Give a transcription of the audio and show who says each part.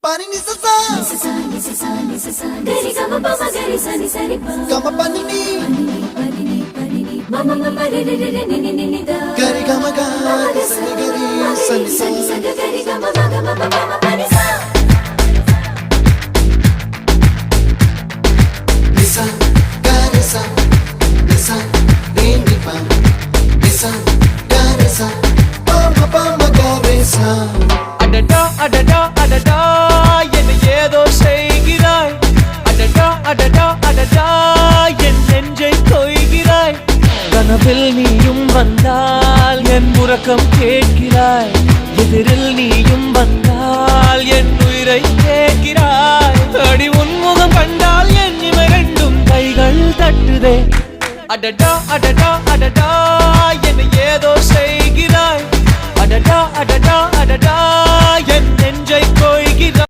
Speaker 1: Pani ni sa sa gari gama pa ma gari sa ni sa ri pa gama pani ni mama mama re re re ni ni ni da gari gama ga sa ni gari sa ni sa gari gama ma gama mama pani sa nisa gari sa nisa re ni pa nisa gari sa pa ma gari sa
Speaker 2: அடடா அடடா அடடா என்ன ஏதோ செய்கிறாய் அடடா அடடா அடடா என் நெஞ்சை கொய்கிறாய் கனவில் நீயும் வந்தால் என் உறக்கம் கேட்கிறாய் எதிரில் நீயும் வந்தால் என் உயிரை கேட்கிறாய் அடி உன்முகம் கண்டால் என் இமை ரெண்டும் கைகள் தட்டுதே அடடா அடடா அடடா என்ன ஏதோ செய்கிறாய் அடடா அடடா அடடா என் நெஞ்சை கொய்கிறாய்